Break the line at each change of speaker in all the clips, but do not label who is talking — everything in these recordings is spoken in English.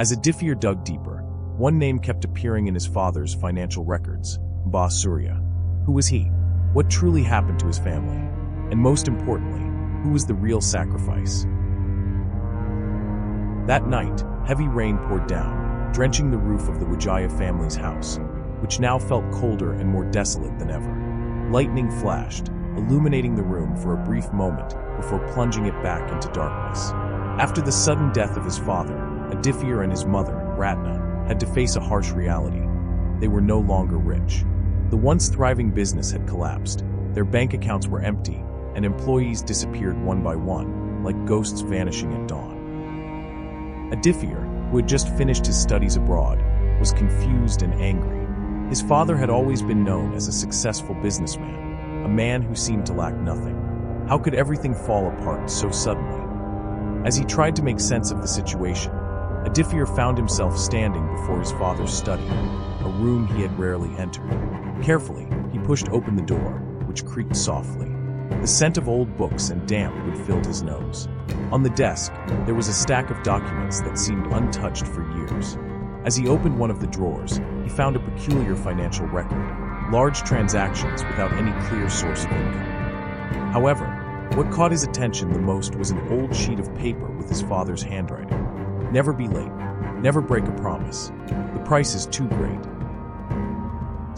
As Aditya dug deeper, one name kept appearing in his father's financial records: Mbah Surya. Who was he? What truly happened to his family? And most importantly, who was the real sacrifice? That night, heavy rain poured down, drenching the roof of the Wijaya family's house, which now felt colder and more desolate than ever. Lightning flashed, illuminating the room for a brief moment before plunging it back into darkness. After the sudden death of his father, Aditya and his mother, Ratna, had to face a harsh reality. They were no longer rich. The once thriving business had collapsed, their bank accounts were empty, and employees disappeared one by one, like ghosts vanishing at dawn. Aditya, who had just finished his studies abroad, was confused and angry. His father had always been known as a successful businessman, a man who seemed to lack nothing. How could everything fall apart so suddenly? As he tried to make sense of the situation, Aditya found himself standing before his father's study, a room he had rarely entered. Carefully, he pushed open the door, which creaked softly. The scent of old books and damp wood filled his nose. On the desk, there was a stack of documents that seemed untouched for years. As he opened one of the drawers, he found a peculiar financial record, large transactions without any clear source of income. However, what caught his attention the most was an old sheet of paper with his father's handwriting. Never be late. Never break a promise. The price is too great.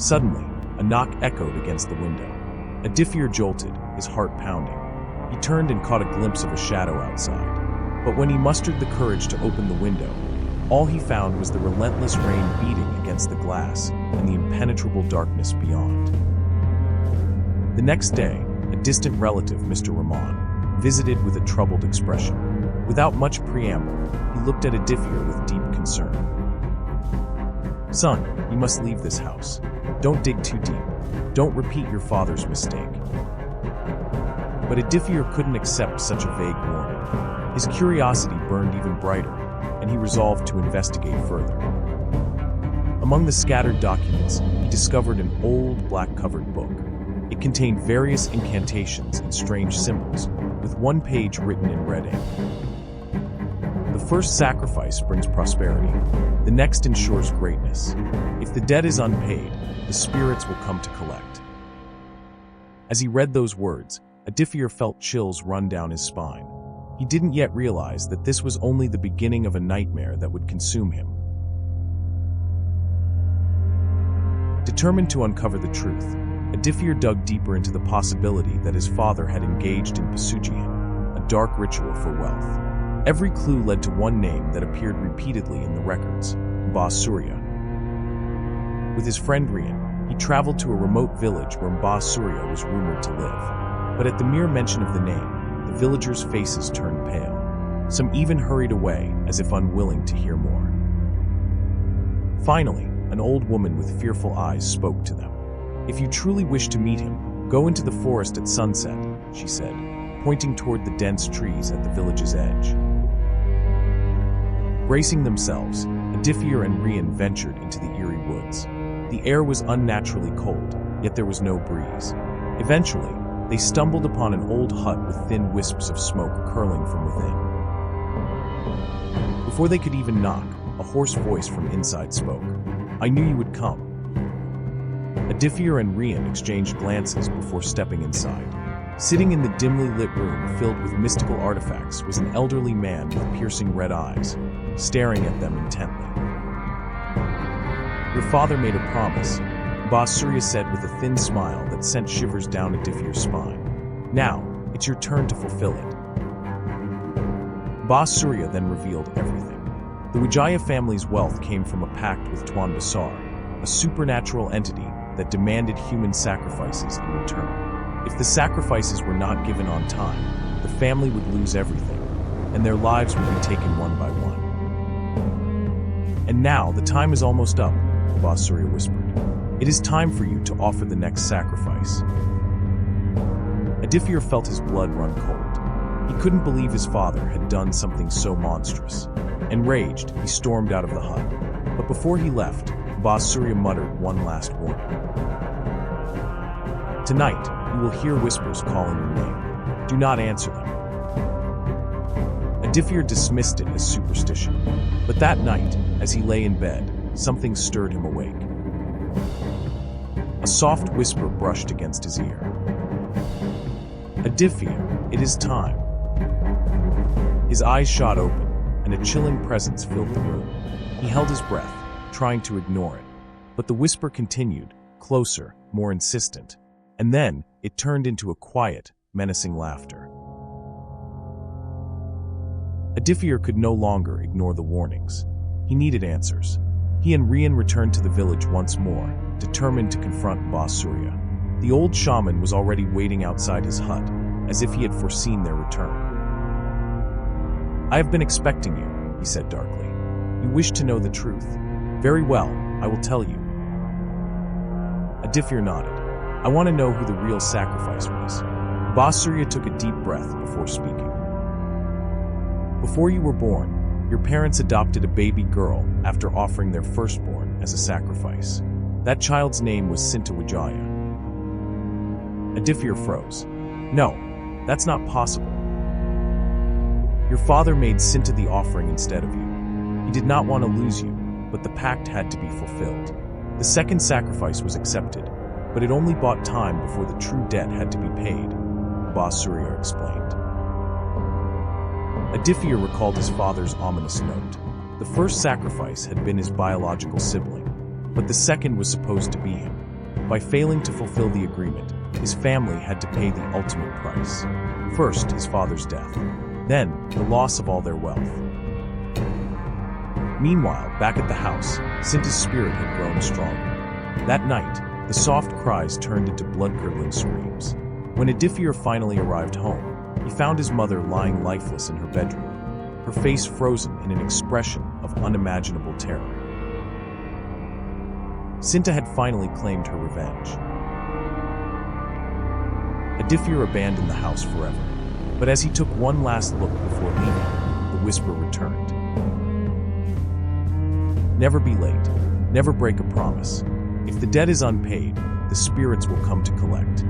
Suddenly, a knock echoed against the window. Aditya jolted, his heart pounding. He turned and caught a glimpse of a shadow outside. But when he mustered the courage to open the window, all he found was the relentless rain beating against the glass and the impenetrable darkness beyond. The next day, a distant relative, Mr. Rahman, visited with a troubled expression. Without much preamble, he looked at Aditya with deep concern. "Son, you must leave this house. Don't dig too deep. Don't repeat your father's mistake." But Aditya couldn't accept such a vague warning. His curiosity burned even brighter, and he resolved to investigate further. Among the scattered documents, he discovered an old, black-covered book. It contained various incantations and strange symbols, with one page written in red ink. The first sacrifice brings prosperity. The next ensures greatness. If the debt is unpaid, the spirits will come to collect. As he read those words, Aditya felt chills run down his spine. He didn't yet realize that this was only the beginning of a nightmare that would consume him. Determined to uncover the truth, Aditya dug deeper into the possibility that his father had engaged in Pacugian, a dark ritual for wealth. Every clue led to one name that appeared repeatedly in the records: Mbah Surya. With his friend Rian, he traveled to a remote village where Mbah Surya was rumored to live. But at the mere mention of the name, the villagers' faces turned pale. Some even hurried away, as if unwilling to hear more. Finally, an old woman with fearful eyes spoke to them. "If you truly wish to meet him, go into the forest at sunset," she said, pointing toward the dense trees at the village's edge. Bracing themselves, Aditya and Rian ventured into the eerie woods. The air was unnaturally cold, yet there was no breeze. Eventually, they stumbled upon an old hut with thin wisps of smoke curling from within. Before they could even knock, a hoarse voice from inside spoke. "I knew you would come." Aditya and Rian exchanged glances before stepping inside. Sitting in the dimly lit room filled with mystical artifacts was an elderly man with piercing red eyes, staring at them intently. "Your father made a promise," Mbah Surya said with a thin smile that sent shivers down Aditya's spine. "Now, it's your turn to fulfill it." Mbah Surya then revealed everything. The Wijaya family's wealth came from a pact with Mbah Surya, a supernatural entity that demanded human sacrifices in return. If the sacrifices were not given on time, the family would lose everything, and their lives would be taken one by one. "And now, the time is almost up," Mbah Surya whispered. "It is time for you to offer the next sacrifice." Aditya felt his blood run cold. He couldn't believe his father had done something so monstrous. Enraged, he stormed out of the hut. But before he left, Mbah Surya muttered one last warning. "Tonight, you will hear whispers calling your name. Do not answer them." Aditya dismissed it as superstition. But that night, as he lay in bed, something stirred him awake. A soft whisper brushed against his ear. Aditya, it is time. His eyes shot open, and a chilling presence filled the room. He held his breath, trying to ignore it. But the whisper continued, closer, more insistent. And then, it turned into a quiet, menacing laughter. Aditya could no longer ignore the warnings. He needed answers. He and Rian returned to the village once more, determined to confront Mbah Surya. The old shaman was already waiting outside his hut, as if he had foreseen their return. "I have been expecting you," he said darkly. "You wish to know the truth. Very well, I will tell you." Aditya nodded. "I want to know who the real sacrifice was." Mbah Surya took a deep breath before speaking. "Before you were born, your parents adopted a baby girl after offering their firstborn as a sacrifice. That child's name was Wijaya." Aditya froze. "No, that's not possible. Your father made Sinta the offering instead of you. He did not want to lose you, but the pact had to be fulfilled. The second sacrifice was accepted, but it only bought time before the true debt had to be paid," Mbah Surya explained. Aditya recalled his father's ominous note. The first sacrifice had been his biological sibling, but the second was supposed to be him. By failing to fulfill the agreement, his family had to pay the ultimate price. First, his father's death. Then, the loss of all their wealth. Meanwhile, back at the house, Sinta's spirit had grown stronger. That night, the soft cries turned into blood-curdling screams. When Aditya finally arrived home, he found his mother lying lifeless in her bedroom, her face frozen in an expression of unimaginable terror. Sinta had finally claimed her revenge. Aditya abandoned the house forever, but as he took one last look before leaving, the whisper returned. "Never be late. Never break a promise. If the debt is unpaid, the spirits will come to collect."